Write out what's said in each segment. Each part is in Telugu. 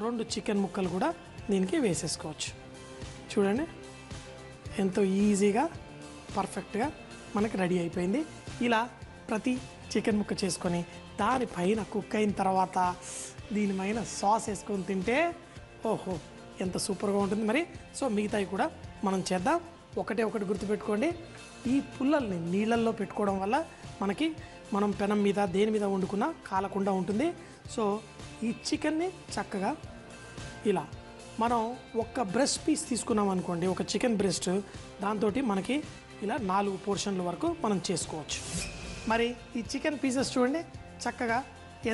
2 చికెన్ ముక్కలు కూడా దీనికి వేసేసుకోవచ్చు. చూడండి ఎంతో ఈజీగా పర్ఫెక్ట్గా మనకి రెడీ అయిపోయింది. ఇలా ప్రతి చికెన్ ముక్క చేసుకొని దానిపైన కుక్ అయిన తర్వాత దీనిపైన సాస్ వేసుకొని తింటే ఓహో ఎంత సూపర్గా ఉంటుంది. మరి సో మిగతాయి కూడా మనం చేద్దాం. ఒకటి గుర్తుపెట్టుకోండి, ఈ పుల్లల్ని నీళ్ళల్లో పెట్టుకోవడం వల్ల మనకి మనం పెనం మీద దేని మీద వండుకున్నా కాలకుండా ఉంటుంది. సో ఈ చికెన్ని చక్కగా ఇలా మనం ఒక బ్రెస్ట్ పీస్ తీసుకున్నాం అనుకోండి, ఒక చికెన్ బ్రెస్ట్, దాంతో మనకి ఇలా 4 పోర్షన్ల వరకు మనం చేసుకోవచ్చు. మరి ఈ చికెన్ పీసెస్ చూడండి చక్కగా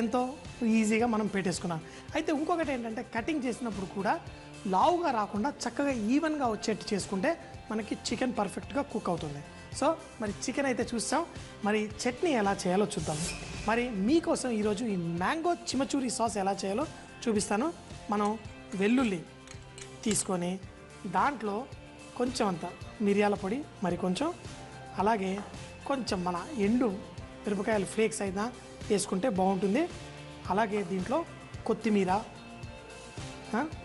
ఎంతో ఈజీగా మనం పెట్టేసుకున్నాం. అయితే ఇంకొకటి ఏంటంటే కటింగ్ చేసినప్పుడు కూడా లావుగా రాకుండా చక్కగా ఈవెన్గా వచ్చేట్టు చేసుకుంటే మనకి చికెన్ పర్ఫెక్ట్గా కుక్ అవుతుంది. సో మరి చికెన్ అయితే చూస్తాం, మరి చట్నీ ఎలా చేయాలో చూద్దాం. మరి మీకోసం ఈరోజు ఈ మ్యాంగో చిమచూరి సాస్ ఎలా చేయాలో చూపిస్తాను. మనం వెల్లుల్లి తీసుకొని దాంట్లో కొంచెం అంత మిరియాల పొడి, మరి కొంచెం అలాగే కొంచెం మన ఎండు మిరపకాయల ఫ్లేక్స్ అయినా వేసుకుంటే బాగుంటుంది. అలాగే దీంట్లో కొత్తిమీర,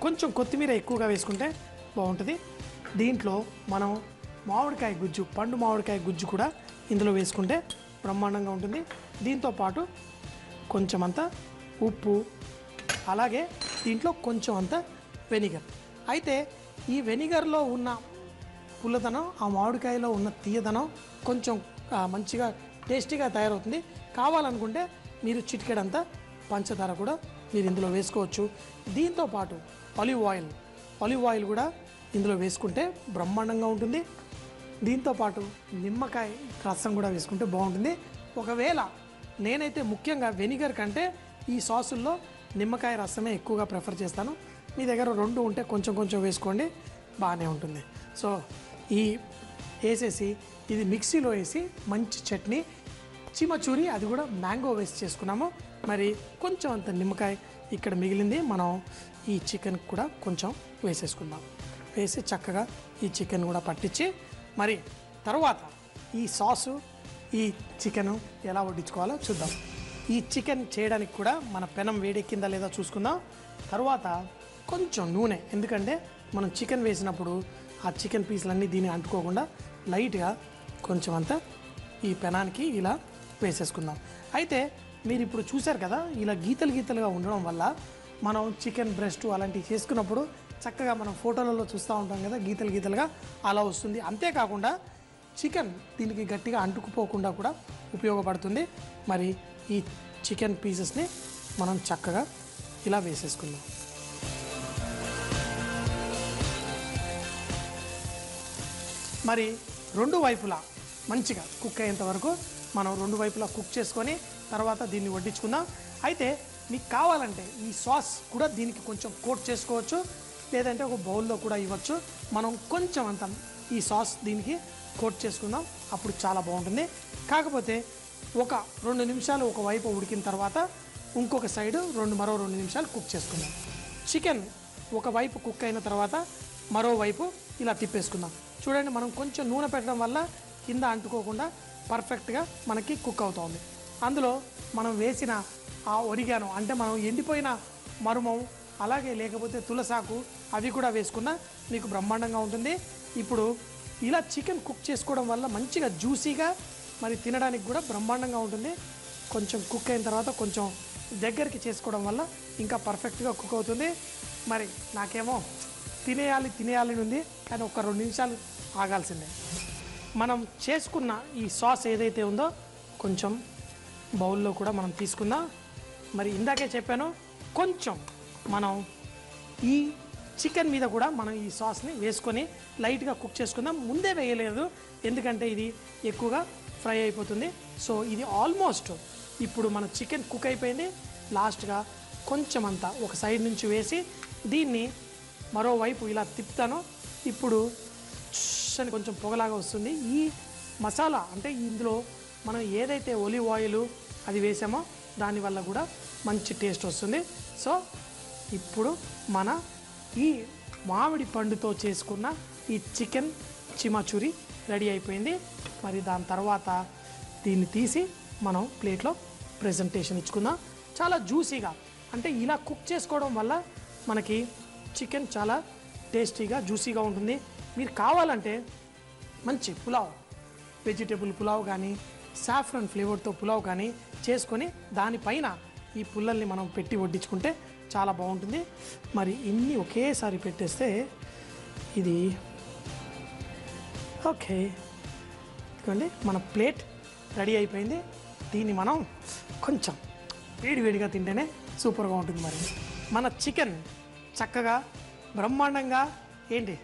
కొంచెం కొత్తిమీర ఎక్కువగా వేసుకుంటే బాగుంటుంది. దీంట్లో మనం మామిడికాయ గుజ్జు, పండు మామిడికాయ గుజ్జు కూడా ఇందులో వేసుకుంటే బ్రహ్మాండంగా ఉంటుంది. దీంతోపాటు కొంచెం అంత ఉప్పు, అలాగే దీంట్లో కొంచెం అంత వెనిగర్. అయితే ఈ వెనిగర్లో ఉన్న పుల్లదనం, ఆ మామిడికాయలో ఉన్న తీయదనం కొంచెం మంచిగా టేస్టీగా తయారవుతుంది. కావాలనుకుంటే మీరు చిటికెడంతా పంచదార కూడా మీరు ఇందులో వేసుకోవచ్చు. దీంతోపాటు ఆలివ్ ఆయిల్ కూడా ఇందులో వేసుకుంటే బ్రహ్మాండంగా ఉంటుంది. దీంతోపాటు నిమ్మకాయ రసం కూడా వేసుకుంటే బాగుంటుంది. ఒకవేళ నేనైతే ముఖ్యంగా వెనిగర్ కంటే ఈ సాసుల్లో నిమ్మకాయ రసమే ఎక్కువగా ప్రిఫర్ చేస్తాను. మీ దగ్గర 2 ఉంటే కొంచెం వేసుకోండి, బాగానే ఉంటుంది. సో ఈ వేసేసి ఇది మిక్సీలో వేసి మంచి చట్నీ చిమచూరి, అది కూడా మ్యాంగో వేసి చేసుకున్నాము. మరి కొంచెం అంత నిమ్మకాయ ఇక్కడ మిగిలింది, మనం ఈ చికెన్ కూడా కొంచెం వేసేసుకుందాం. వేసి చక్కగా ఈ చికెన్ కూడా పట్టించి మరి తర్వాత ఈ సాసు ఈ చికెను ఎలా వడ్డించుకోవాలో చూద్దాం. ఈ చికెన్ చేయడానికి కూడా మన పెనం వేడెక్కిందా లేదా చూసుకుందాం. తర్వాత కొంచెం నూనె, ఎందుకంటే మనం చికెన్ వేసినప్పుడు ఆ చికెన్ పీసులన్నీ దీన్ని అంటుకోకుండా లైట్గా కొంచెం అంతా ఈ పెనానికి ఇలా వేసేసుకుందాం. అయితే మీరు ఇప్పుడు చూశారు కదా, ఇలా గీతలుగా ఉండడం వల్ల మనం చికెన్ బ్రెస్ట్ అలాంటివి చేసుకున్నప్పుడు చక్కగా మనం ఫోటోలలో చూస్తూ ఉంటాం కదా, గీతలుగా అలా వస్తుంది. అంతేకాకుండా చికెన్ దీనికి గట్టిగా అంటుకుపోకుండా కూడా ఉపయోగపడుతుంది. మరి ఈ చికెన్ పీసెస్ని మనం చక్కగా ఇలా వేసేసుకుందాం. మరి 2 వైపులా మంచిగా కుక్ అయ్యేంత వరకు మనం 2 వైపులా కుక్ చేసుకొని తర్వాత దీన్ని వడ్డించుకుందాం. అయితే మీకు కావాలంటే ఈ సాస్ కూడా దీనికి కొంచెం కోట్ చేసుకోవచ్చు, లేదంటే ఒక బౌల్లో కూడా ఇవ్వచ్చు. మనం కొంచెం అంత ఈ సాస్ దీనికి కోట్ చేసుకుందాం, అప్పుడు చాలా బాగుంటుంది. కాకపోతే ఒక 2 నిమిషాలు ఒకవైపు ఉడికిన తర్వాత ఇంకొక సైడు మరో 2 నిమిషాలు కుక్ చేసుకుందాం. చికెన్ ఒకవైపు కుక్ అయిన తర్వాత మరోవైపు ఇలా తిప్పేసుకుందాం. చూడండి, మనం కొంచెం నూనె పెట్టడం వల్ల కింద అంటుకోకుండా పర్ఫెక్ట్గా మనకి కుక్ అవుతుంది. అందులో మనం వేసిన ఆ ఒరిగానో, అంటే మనం ఎండిపోయిన మరుమం, అలాగే లేకపోతే తులసాకు, అవి కూడా వేసుకున్నా మీకు బ్రహ్మాండంగా ఉంటుంది. ఇప్పుడు ఇలా చికెన్ కుక్ చేసుకోవడం వల్ల మంచిగా జ్యూసీగా, మరి తినడానికి కూడా బ్రహ్మాండంగా ఉంటుంది. కొంచెం కుక్ అయిన తర్వాత కొంచెం దగ్గరికి చేసుకోవడం వల్ల ఇంకా పర్ఫెక్ట్గా కుక్ అవుతుంది. మరి నాకేమో తినేయాలని ఉంది, కానీ ఒక 2 నిమిషాలు ఆగాల్సిందే. మనం చేసుకున్న ఈ సాస్ ఏదైతే ఉందో కొంచెం బౌల్లో కూడా మనం తీసుకుందాం. మరి ఇందాకే చెప్పాను, కొంచెం మనం ఈ చికెన్ మీద కూడా మనం ఈ సాస్ని వేసుకొని లైట్గా కుక్ చేసుకుందాం. ముందే వేయలేదు, ఎందుకంటే ఇది ఎక్కువగా ఫ్రై అయిపోతుంది. సో ఇది ఆల్మోస్ట్ ఇప్పుడు మన చికెన్ కుక్ అయిపోయింది. లాస్ట్గా కొంచెం అంతా ఒక సైడ్ నుంచి వేసి దీన్ని మరోవైపు ఇలా తిప్పుతాను. ఇప్పుడు అని కొంచెం పొగలాగా వస్తుంది. ఈ మసాలా అంటే ఇందులో మనం ఏదైతే ఒలివ్ ఆయిల్ అది వేసామో దానివల్ల కూడా మంచి టేస్ట్ వస్తుంది. సో ఇప్పుడు మన ఈ మామిడి పండుతో చేసుకున్న ఈ చికెన్ చిమాచూరి రెడీ అయిపోయింది. మరి దాని తర్వాత దీన్ని తీసి మనం ప్లేట్లో ప్రెజెంటేషన్ ఇచ్చుకుందాం. చాలా జ్యూసీగా, అంటే ఇలా కుక్ చేసుకోవడం వల్ల మనకి చికెన్ చాలా టేస్టీగా జ్యూసీగా ఉంటుంది. మీరు కావాలంటే మంచి పులావ్, వెజిటేబుల్ పులావ్ కానీ సాఫ్రన్ ఫ్లేవర్తో పులావ్ కానీ చేసుకొని దానిపైన ఈ పుల్లల్ని మనం పెట్టి వడ్డించుకుంటే చాలా బాగుంటుంది. మరి ఇన్ని ఒకేసారి పెట్టేస్తే ఇది ఓకే. ఇదిగోండి మన ప్లేట్ రెడీ అయిపోయింది. దీన్ని మనం కొంచెం వేడివేడిగా తింటేనే సూపర్గా ఉంటుంది. మరి మన చికెన్ చక్కగా బ్రహ్మాండంగా ఏంటి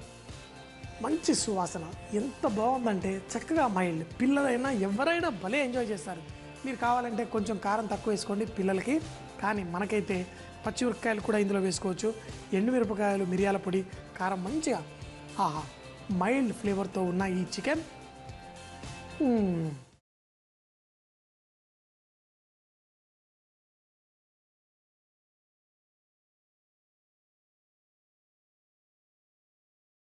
మంచి సువాసన ఎంత బాగుందంటే చక్కగా మైల్డ్, పిల్లలైనా ఎవరైనా భలే ఎంజాయ్ చేస్తారు. మీరు కావాలంటే కొంచెం కారం తక్కువ వేసుకోండి పిల్లలకి, కానీ మనకైతే పచ్చిమిరపకాయలు కూడా ఇందులో వేసుకోవచ్చు. ఎండుమిరపకాయలు, మిరియాల పొడి, కారం మంచిగా ఆహా మైల్డ్ ఫ్లేవర్తో ఉన్న ఈ చికెన్